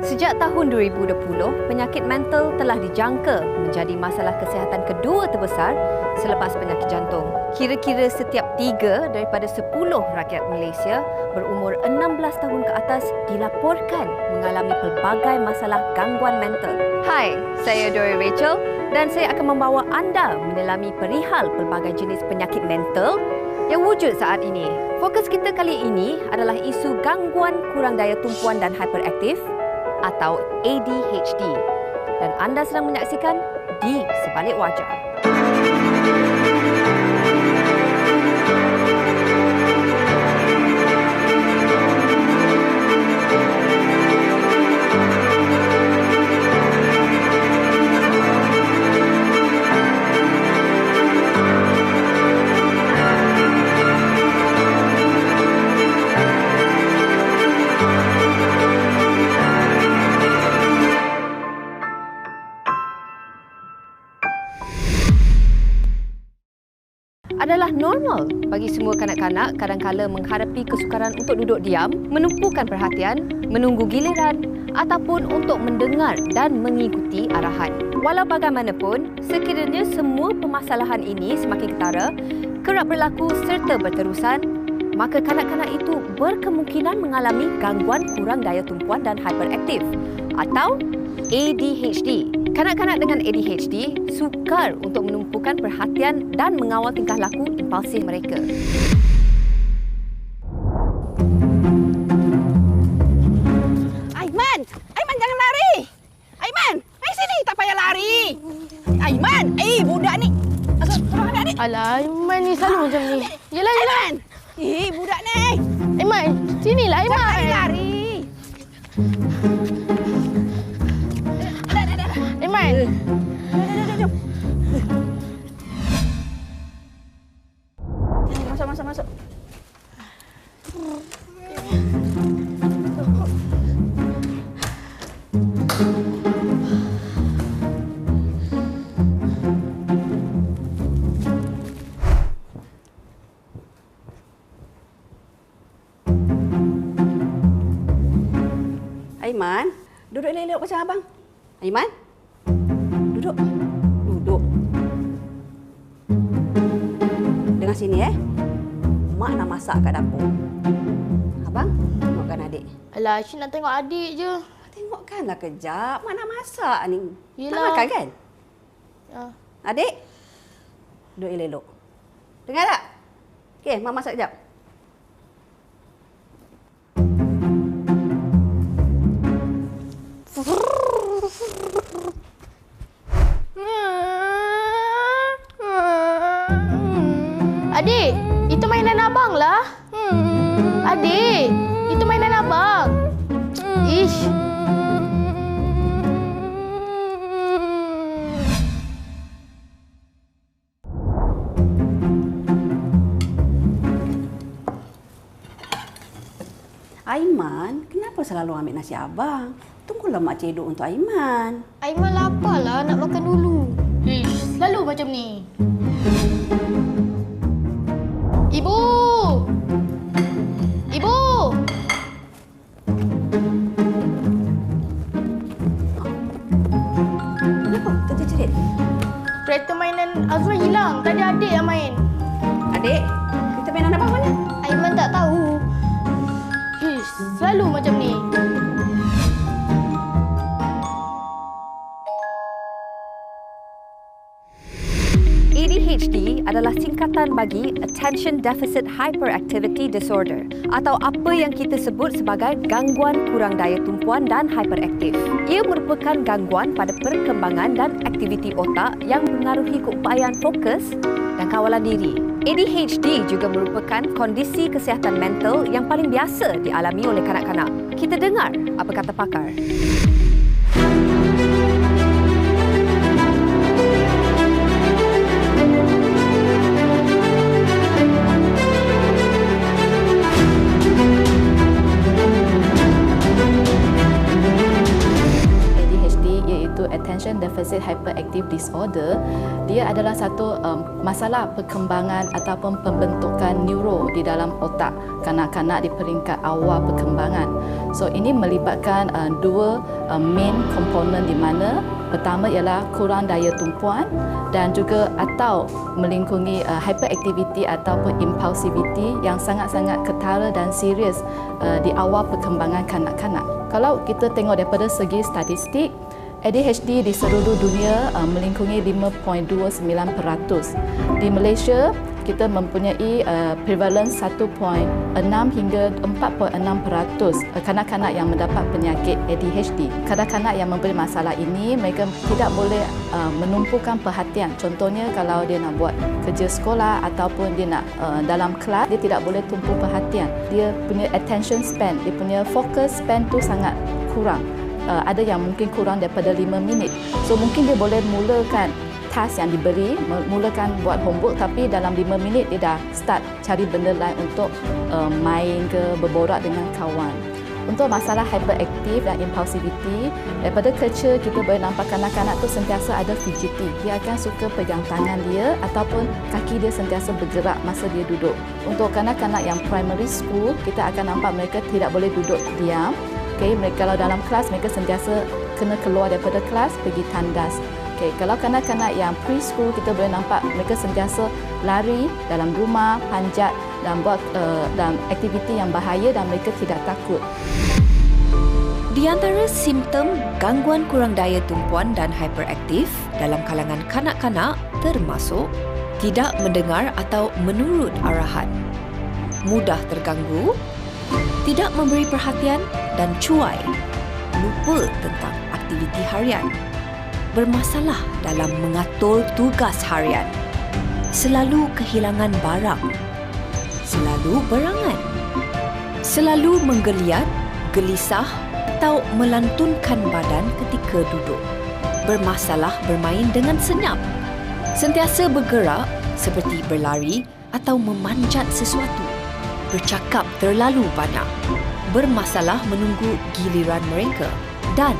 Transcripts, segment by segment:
Sejak tahun 2020, penyakit mental telah dijangka menjadi masalah kesihatan kedua terbesar selepas penyakit jantung. Kira-kira setiap 3 daripada 10 rakyat Malaysia berumur 16 tahun ke atas dilaporkan mengalami pelbagai masalah gangguan mental. Hai, saya Dori Rachel dan saya akan membawa anda menyelami perihal pelbagai jenis penyakit mental yang wujud saat ini. Fokus kita kali ini adalah isu gangguan kurang daya tumpuan dan hyperaktif atau ADHD. Dan anda sedang menyaksikan Di Sebalik Wajah. Adalah normal bagi semua kanak-kanak kadang-kala menghadapi kesukaran untuk duduk diam, menumpukan perhatian, menunggu giliran ataupun untuk mendengar dan mengikuti arahan. Walau bagaimanapun, sekiranya semua permasalahan ini semakin ketara, kerap berlaku serta berterusan, maka kanak-kanak itu berkemungkinan mengalami gangguan kurang daya tumpuan dan hyperaktif atau ADHD. Kanak-kanak dengan ADHD sukar untuk menumpukan perhatian dan mengawal tingkah laku impulsif mereka. Aiman! Aiman jangan lari! Aiman! Mari sini, tak payah lari! Aiman! Budak ni! Tolong adik-adik! Alah, Aiman ni selalu macam ni. Yelah, yelah. Aiman! Budak ni! Aiman, sinilah Aiman. Jangan lari! Aiman. Jom. Masuk. Aiman, duduk elok-elok macam abang. Aiman, duduk. Dengar sini Mak nak masak kat dapur. Abang, tengokkan adik. Alah, Asyik nak tengok adik je. Tengokkanlah kejap. Mak nak masak ni. Yelah. Tak makan kan? Ya. Adik, duduk elok-elok. Dengar tak? Okey, Mak masak kejap. Adik, itu mainan abang lah. Adik, itu mainan abang. Ish. Aiman, kenapa selalu ambil nasi abang? Tunggulah Mak cedok untuk Aiman. Aiman lapar lah, nak makan dulu. Ish, selalu macam ni. Ibu! Ibu! Kenapa? Terjerit. Kereta mainan Azrul hilang. Tadi adik yang main. Adik, kita mainan abang mana? Aiman tak tahu. Ish, selalu macam ni. ADHD adalah singkatan bagi Attention Deficit Hyperactivity Disorder atau apa yang kita sebut sebagai gangguan kurang daya tumpuan dan hyperaktif. Ia merupakan gangguan pada perkembangan dan aktiviti otak yang mengaruhi keupayaan fokus dan kawalan diri. ADHD juga merupakan kondisi kesihatan mental yang paling biasa dialami oleh kanak-kanak. Kita dengar apa kata pakar. attention deficit hyperactive disorder, dia adalah satu masalah perkembangan ataupun pembentukan neuro di dalam otak kanak-kanak di peringkat awal perkembangan. So ini melibatkan dua main komponen di mana pertama ialah kurang daya tumpuan dan juga atau melingkungi hyperactivity ataupun impulsivity yang sangat-sangat ketara dan serius di awal perkembangan kanak-kanak. Kalau kita tengok daripada segi statistik, ADHD di seluruh dunia melingkungi 5.29%. Di Malaysia, kita mempunyai prevalence 1.6 hingga 4.6% kanak-kanak yang mendapat penyakit ADHD. Kanak-kanak yang mempunyai masalah ini, mereka tidak boleh menumpukan perhatian. Contohnya kalau dia nak buat kerja sekolah ataupun dia nak dalam kelas, dia tidak boleh tumpu perhatian. Dia punya attention span, dia punya focus span tu sangat kurang. Ada yang mungkin kurang daripada 5 minit. So mungkin dia boleh mulakan task yang diberi, mulakan buat homework, tapi dalam 5 minit dia dah start cari benda lain untuk main ke berborak dengan kawan. Untuk masalah hyperactive dan impulsivity, daripada kecil kita boleh nampak kanak-kanak tu sentiasa ada fidgety. Dia akan suka pegang tangan dia ataupun kaki dia sentiasa bergerak masa dia duduk. Untuk kanak-kanak yang primary school, kita akan nampak mereka tidak boleh duduk diam. Okay, kalau dalam kelas, mereka sentiasa kena keluar daripada kelas, pergi tandas. Okay, kalau kanak-kanak yang preschool, kita boleh nampak mereka sentiasa lari dalam rumah, panjat dan buat dalam aktiviti yang bahaya dan mereka tidak takut. Di antara simptom gangguan kurang daya tumpuan dan hyperaktif dalam kalangan kanak-kanak termasuk tidak mendengar atau menurut arahan, mudah terganggu, tidak memberi perhatian dan cuai, lupa tentang aktiviti harian, bermasalah dalam mengatur tugas harian, selalu kehilangan barang, selalu berangan, selalu menggeliat, gelisah atau melantunkan badan ketika duduk, bermasalah bermain dengan senyap, sentiasa bergerak seperti berlari atau memanjat sesuatu, bercakap terlalu banyak, bermasalah menunggu giliran mereka dan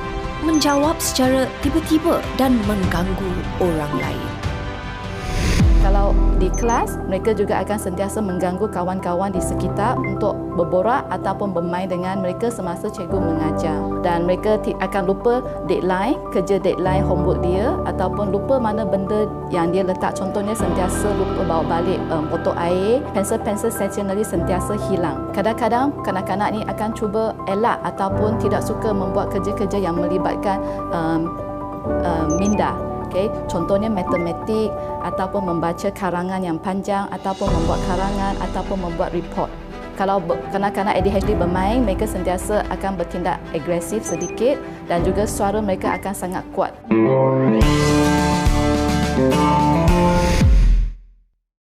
menjawab secara tiba-tiba dan mengganggu orang lain. Kalau di kelas, mereka juga akan sentiasa mengganggu kawan-kawan di sekitar untuk berborak ataupun bermain dengan mereka semasa cikgu mengajar. Dan mereka akan lupa deadline, kerja deadline homework dia ataupun lupa mana benda yang dia letak. Contohnya sentiasa lupa bawa balik botol air, pensel-pensel stationery sentiasa hilang. Kadang-kadang kanak-kanak ni akan cuba elak ataupun tidak suka membuat kerja-kerja yang melibatkan minda. Okay. Contohnya matematik ataupun membaca karangan yang panjang ataupun membuat karangan ataupun membuat report. Kalau kanak-kanak ADHD bermain, mereka sentiasa akan bertindak agresif sedikit dan juga suara mereka akan sangat kuat.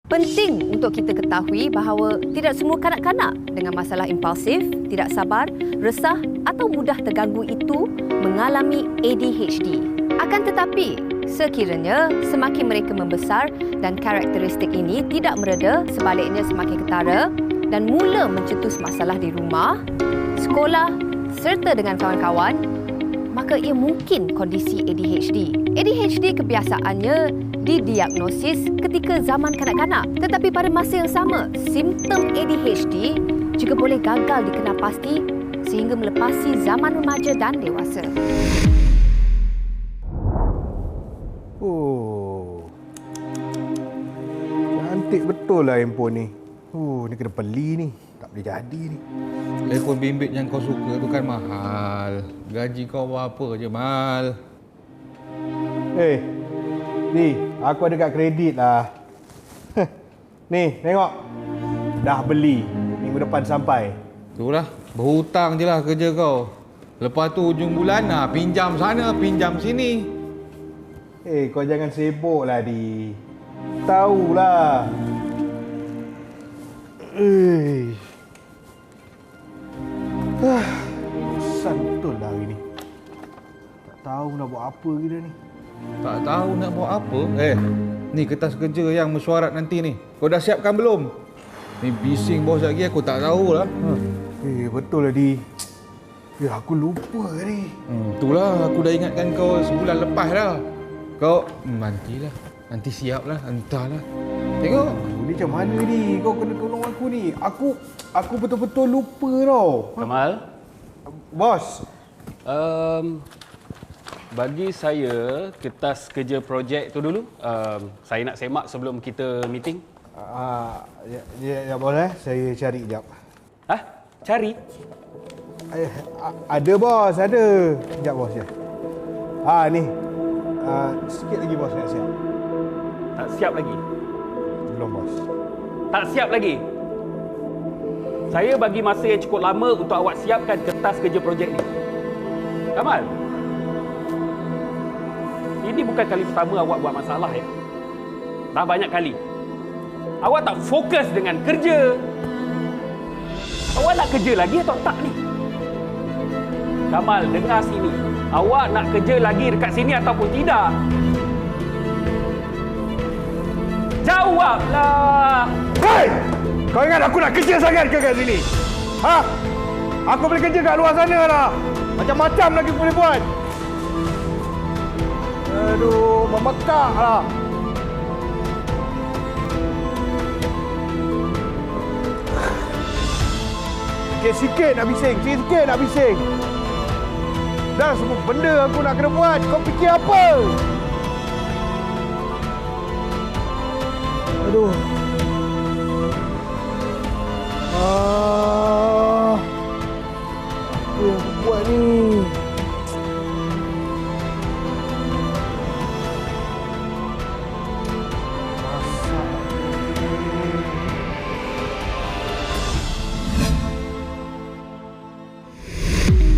Penting untuk kita ketahui bahawa tidak semua kanak-kanak dengan masalah impulsif, tidak sabar, resah atau mudah terganggu itu mengalami ADHD. Akan tetapi, sekiranya semakin mereka membesar dan karakteristik ini tidak mereda, sebaliknya semakin ketara dan mula mencetus masalah di rumah, sekolah serta dengan kawan-kawan, maka ia mungkin kondisi ADHD. ADHD kebiasaannya didiagnosis ketika zaman kanak-kanak. Tetapi pada masa yang sama, simptom ADHD juga boleh gagal dikenal pasti sehingga melepasi zaman remaja dan dewasa. Cantik betul lah handphone ni. Ni kena beli ni. Tak boleh jadi ni. Telefon bimbit yang kau suka tu kan mahal. Gaji kau berapa je, Mal? Ni, aku ada kat kredit lah. Ni, tengok. Dah beli. Minggu depan sampai. Itulah, berhutang je lah kerja kau. Lepas tu hujung bulan, pinjam sana, pinjam sini. Kau jangan sibuk lah, Di. Tahulah. Bosan betul lah hari ni. Tak tahu nak buat apa kita ni. Tak tahu nak buat apa? Ni kertas kerja yang mesyuarat nanti ni. Kau dah siapkan belum? Ni bising bos lagi, aku tak tahulah. Betul lah, Di. Aku lupa ni. Tu Itulah aku dah ingatkan kau sebulan lepas dah. Kau nantilah. Nanti siaplah, entahlah. Tengok. Ni macam mana ni? Kau kena tolong aku ni. Aku betul-betul lupa tau. Kamal, Bos. bagi saya kertas kerja projek tu dulu. Saya nak semak sebelum kita meeting. Ya boleh. Saya cari sekejap. Hah? Cari? Ada bos, ada. Sekejap bos ya. Ni. Sikit lagi bos nak siap. Tak siap lagi? Belum bos. Tak siap lagi? Saya bagi masa yang cukup lama untuk awak siapkan kertas kerja projek ni. Kamal, ini bukan kali pertama awak buat masalah ya. Dah banyak kali. Awak tak fokus dengan kerja. Awak nak kerja lagi atau tak ni? Kamal, dengar sini. Awak nak kerja lagi dekat sini ataupun tidak? Jawablah! Hei! Kau ingat aku nak kerja sangat ke kat sini? Ha? Aku boleh kerja kat luar sana lah. Macam-macam lagi boleh buat. Aduh, memekak lah. Sikit-sikit nak bising. Sikit-sikit nak bising. Dah semua benda aku nak kena buat. Kau fikir apa? Aduh. Apa yang aku buat ni?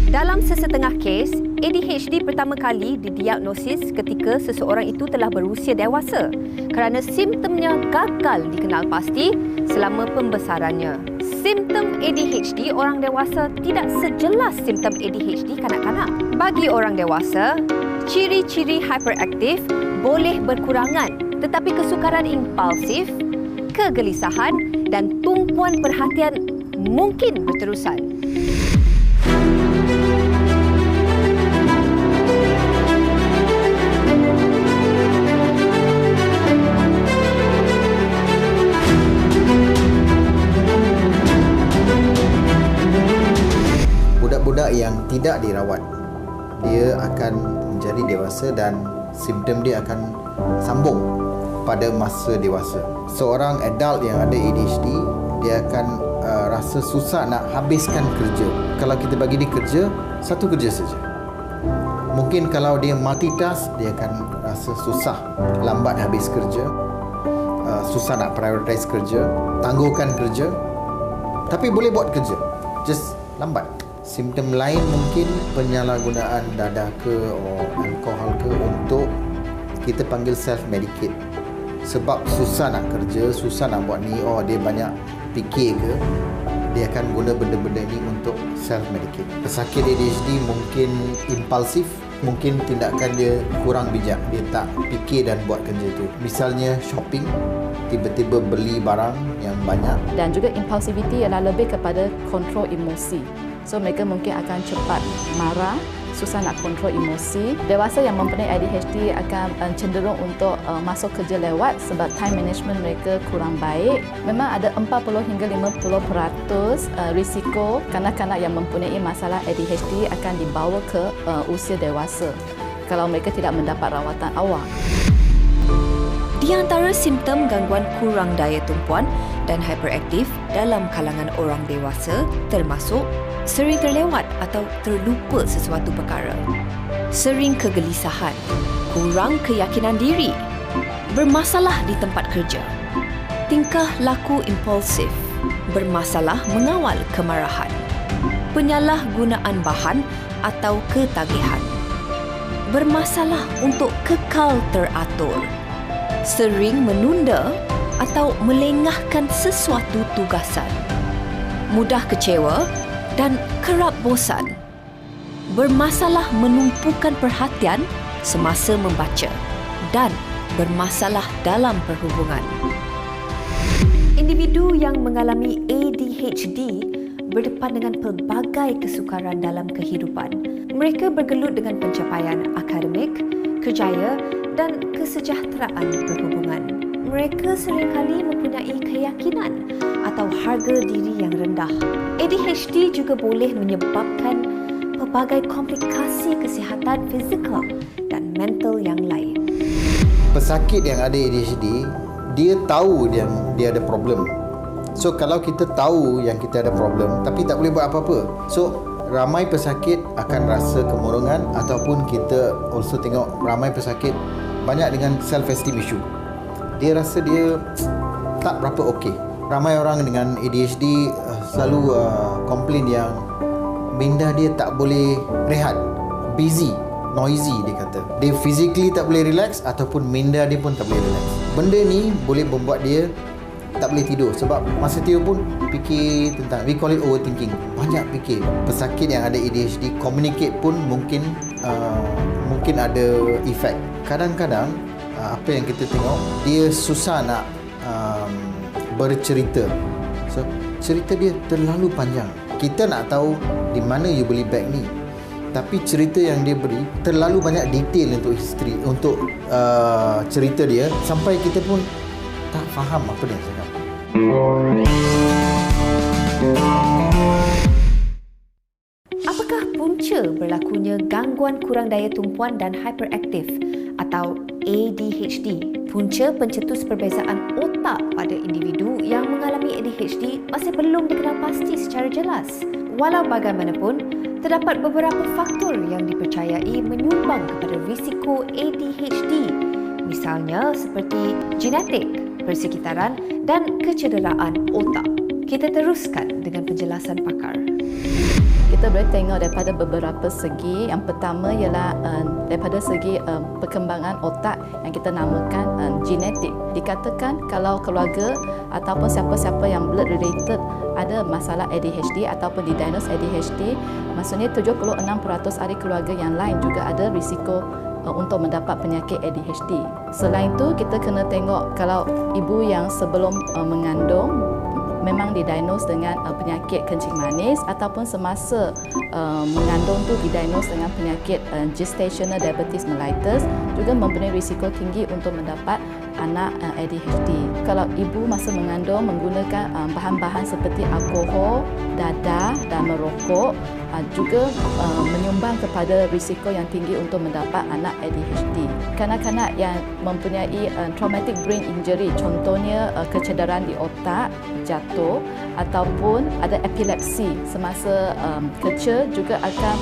Dalam sesetengah kes, ADHD pertama kali didiagnosis ketika seseorang itu telah berusia dewasa kerana simptomnya gagal dikenal pasti selama pembesarannya. Simptom ADHD orang dewasa tidak sejelas simptom ADHD kanak-kanak. Bagi orang dewasa, ciri-ciri hyperaktif boleh berkurangan, tetapi kesukaran impulsif, kegelisahan dan tumpuan perhatian mungkin berterusan. Budak-budak yang tidak dirawat, dia akan menjadi dewasa dan simptom dia akan sambung pada masa dewasa. Seorang adult yang ada ADHD, dia akan rasa susah nak habiskan kerja. Kalau kita bagi dia kerja, satu kerja saja. Mungkin kalau dia multitask, dia akan rasa susah, lambat habis kerja, susah nak prioritize kerja, tangguhkan kerja, tapi boleh buat kerja, just lambat. Simptom lain mungkin penyalahgunaan dadah ke atau alkohol ke untuk kita panggil self-medicate. Sebab susah nak kerja, susah nak buat ni, dia banyak fikir ke, dia akan guna benda-benda ni untuk self-medicate. Pesakit ADHD mungkin impulsif, mungkin tindakan dia kurang bijak, dia tak fikir dan buat kerja tu. Misalnya shopping, tiba-tiba beli barang yang banyak. Dan juga impulsivity ialah lebih kepada kontrol emosi. So mereka mungkin akan cepat marah, susah nak kontrol emosi. Dewasa yang mempunyai ADHD akan cenderung untuk masuk kerja lewat sebab time management mereka kurang baik. Memang ada 40 hingga 50% risiko kanak-kanak yang mempunyai masalah ADHD akan dibawa ke usia dewasa kalau mereka tidak mendapat rawatan awal. Di antara simptom gangguan kurang daya tumpuan dan hyperaktif dalam kalangan orang dewasa termasuk sering terlewat atau terlupa sesuatu perkara, sering kegelisahan, kurang keyakinan diri, bermasalah di tempat kerja, tingkah laku impulsif, bermasalah mengawal kemarahan, penyalahgunaan bahan atau ketagihan, bermasalah untuk kekal teratur, sering menunda atau melengahkan sesuatu tugasan, mudah kecewa dan kerap bosan, bermasalah menumpukan perhatian semasa membaca dan bermasalah dalam perhubungan. Individu yang mengalami ADHD berdepan dengan pelbagai kesukaran dalam kehidupan. Mereka bergelut dengan pencapaian akademik, kerjaya dan kesejahteraan perhubungan. Mereka seringkali mempunyai keyakinan atau harga diri yang rendah. ADHD juga boleh menyebabkan pelbagai komplikasi kesihatan fizikal dan mental yang lain. Pesakit yang ada ADHD, dia tahu dia ada problem. So kalau kita tahu yang kita ada problem tapi tak boleh buat apa-apa, so ramai pesakit akan rasa kemurungan, ataupun kita also tengok ramai pesakit banyak dengan self-esteem issue. Dia rasa dia tak berapa okey. Ramai orang dengan ADHD selalu komplain yang minda dia tak boleh rehat, busy, noisy dia kata. Dia physically tak boleh relax ataupun minda dia pun tak boleh relax. Benda ni boleh membuat dia tak boleh tidur sebab masa tidur pun fikir tentang, we call it overthinking, banyak fikir. Pesakit yang ada ADHD communicate pun mungkin ada efek. Kadang-kadang apa yang kita tengok, dia susah nak bercerita. So cerita dia terlalu panjang. Kita nak tahu di mana you beli beg ni, tapi cerita yang dia beri terlalu banyak detail untuk history, untuk cerita dia, sampai kita pun tak faham apa dia cakap. Apakah punca berlakunya gangguan kurang daya tumpuan dan hyperaktif atau ADHD? Punca pencetus perbezaan otak pada individu yang mengalami ADHD masih belum dikenal pasti secara jelas. Walau bagaimanapun, terdapat beberapa faktor yang dipercayai menyumbang kepada risiko ADHD. Misalnya seperti genetik, persekitaran dan kecederaan otak. Kita teruskan dengan penjelasan pakar. Kita boleh tengok daripada beberapa segi. Yang pertama ialah daripada segi perkembangan otak yang kita namakan genetik. Dikatakan kalau keluarga ataupun siapa-siapa yang blood related ada masalah ADHD ataupun didiagnos ADHD, maksudnya 76% ahli keluarga yang lain juga ada risiko untuk mendapat penyakit ADHD. Selain itu, kita kena tengok kalau ibu yang sebelum mengandung memang didiagnos dengan penyakit kencing manis ataupun semasa mengandung tu didiagnos dengan penyakit gestational diabetes mellitus, juga mempunyai risiko tinggi untuk mendapat anak ADHD. Kalau ibu masa mengandung menggunakan bahan-bahan seperti alkohol, dadah dan merokok, juga menyumbang kepada risiko yang tinggi untuk mendapat anak ADHD. Kanak-kanak yang mempunyai traumatic brain injury, contohnya kecederaan di otak, jatuh ataupun ada epilepsi semasa kecil, juga akan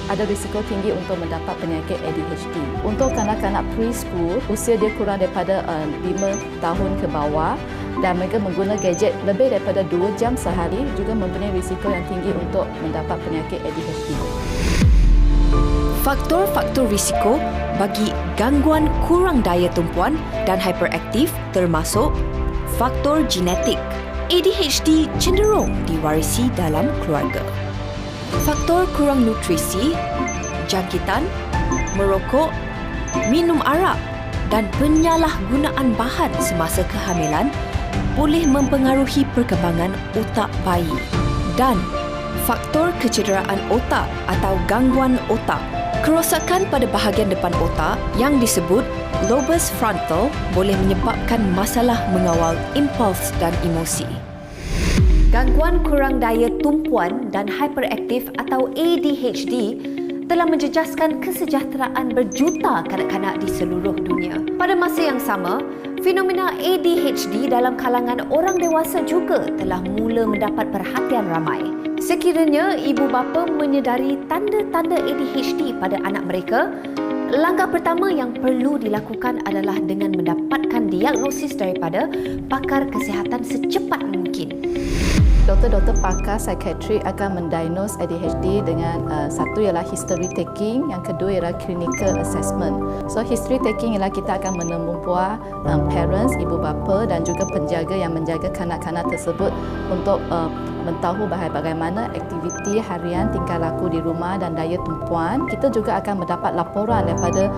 ada risiko tinggi untuk mendapat penyakit ADHD. Untuk kanak-kanak preschool, usia dia kurang daripada 5 tahun ke bawah dan mereka menggunakan gadget lebih daripada 2 jam sehari, juga mempunyai risiko yang tinggi untuk mendapat penyakit ADHD. Faktor-faktor risiko bagi gangguan kurang daya tumpuan dan hyperaktif termasuk faktor genetik. ADHD cenderung diwarisi dalam keluarga. Faktor kurang nutrisi, jangkitan, merokok, minum arak dan penyalahgunaan bahan semasa kehamilan boleh mempengaruhi perkembangan otak bayi. Dan faktor kecederaan otak atau gangguan otak. Kerosakan pada bahagian depan otak yang disebut lobus frontal boleh menyebabkan masalah mengawal impuls dan emosi. Gangguan kurang daya tumpuan dan hyperaktif atau ADHD telah menjejaskan kesejahteraan berjuta kanak-kanak di seluruh dunia. Pada masa yang sama, fenomena ADHD dalam kalangan orang dewasa juga telah mula mendapat perhatian ramai. Sekiranya ibu bapa menyedari tanda-tanda ADHD pada anak mereka, langkah pertama yang perlu dilakukan adalah dengan mendapatkan diagnosis daripada pakar kesihatan secepat mungkin. Doktor-doktor pakar psikiatri akan mendiagnos ADHD dengan satu ialah history taking, yang kedua ialah clinical assessment. So history taking ialah kita akan menemui parents, ibu bapa dan juga penjaga yang menjaga kanak-kanak tersebut untuk mentahu bagaimana aktiviti harian tingkah laku di rumah dan daya tumpuan. Kita juga akan mendapat laporan daripada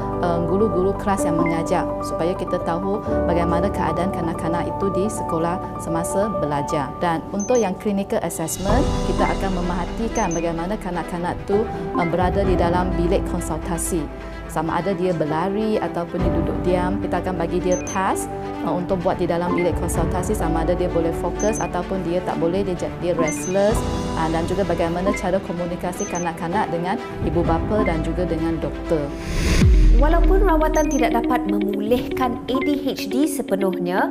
guru-guru kelas yang mengajar supaya kita tahu bagaimana keadaan kanak-kanak itu di sekolah semasa belajar. Dan untuk yang clinical assessment, kita akan memerhatikan bagaimana kanak-kanak itu berada di dalam bilik konsultasi. Sama ada dia berlari ataupun dia duduk diam, kita akan bagi dia task untuk buat di dalam bilik konsultasi, sama ada dia boleh fokus ataupun dia tak boleh, dia restless, dan juga bagaimana cara komunikasi kanak-kanak dengan ibu bapa dan juga dengan doktor. Walaupun rawatan tidak dapat memulihkan ADHD sepenuhnya,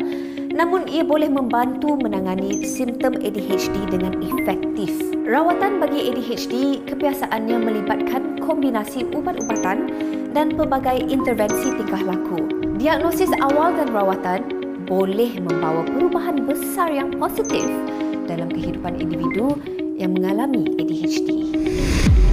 namun ia boleh membantu menangani simptom ADHD dengan efektif. Rawatan bagi ADHD kebiasaannya melibatkan kombinasi ubat-ubatan dan pelbagai intervensi tingkah laku. Diagnosis awal dan rawatan boleh membawa perubahan besar yang positif dalam kehidupan individu yang mengalami ADHD.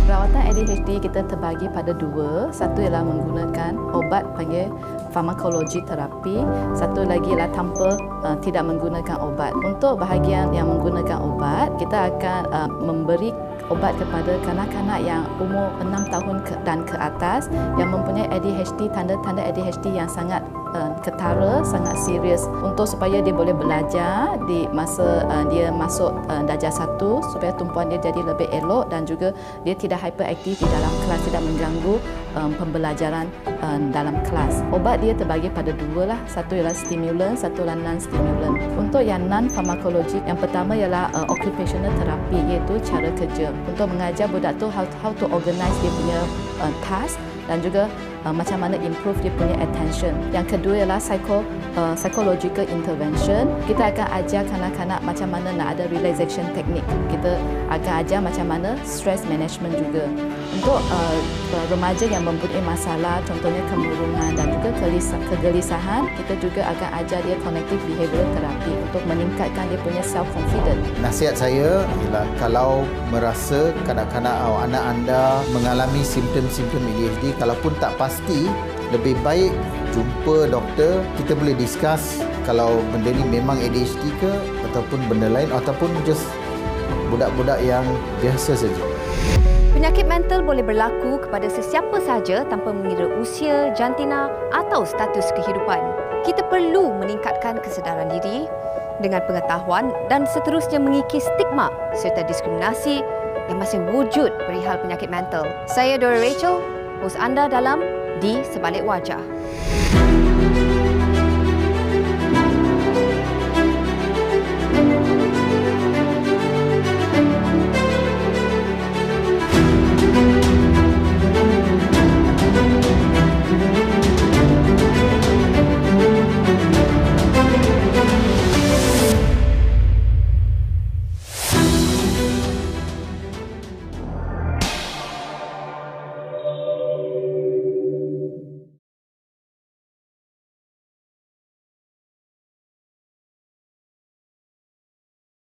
Rawatan ADHD kita terbagi pada dua. Satu ialah menggunakan obat panggil farmakologi terapi. Satu lagi ialah tanpa tidak menggunakan obat. Untuk bahagian yang menggunakan obat, kita akan memberi obat kepada kanak-kanak yang umur 6 tahun dan ke atas yang mempunyai ADHD, tanda-tanda ADHD yang sangat ketara, sangat serius, untuk supaya dia boleh belajar di masa dia masuk darjah 1, supaya tumpuan dia jadi lebih elok dan juga dia tidak hyperaktif di dalam kelas, tidak mengganggu pembelajaran dalam kelas. Obat dia terbagi pada dua lah, satu ialah stimulan, satu ialah non-stimulan. Untuk yang non-farmakologi, yang pertama ialah occupational therapy, iaitu cara kerja, untuk mengajar budak tu how to organize dia punya task dan juga macam mana improve dia punya attention. Yang kedua ialah psychological intervention. Kita akan ajar kanak-kanak macam mana nak ada relaxation technique. Kita akan ajar macam mana stress management juga. Untuk remaja yang mempunyai masalah, contohnya kemurungan dan juga kegelisahan, kita juga akan ajar dia cognitive behavioral therapy untuk meningkatkan dia punya self confidence. Nasihat saya ialah kalau merasa kanak-kanak atau anak anda mengalami simptom-simptom ADHD, kalaupun tak pasti, lebih baik jumpa doktor. Kita boleh discuss kalau benda ni memang ADHD ke ataupun benda lain ataupun just budak-budak yang biasa saja. Penyakit mental boleh berlaku kepada sesiapa sahaja tanpa mengira usia, jantina atau status kehidupan. Kita perlu meningkatkan kesedaran diri dengan pengetahuan dan seterusnya mengikis stigma serta diskriminasi yang masih wujud perihal penyakit mental. Saya Dora Rachel, hos anda dalam Di Sebalik Wajah.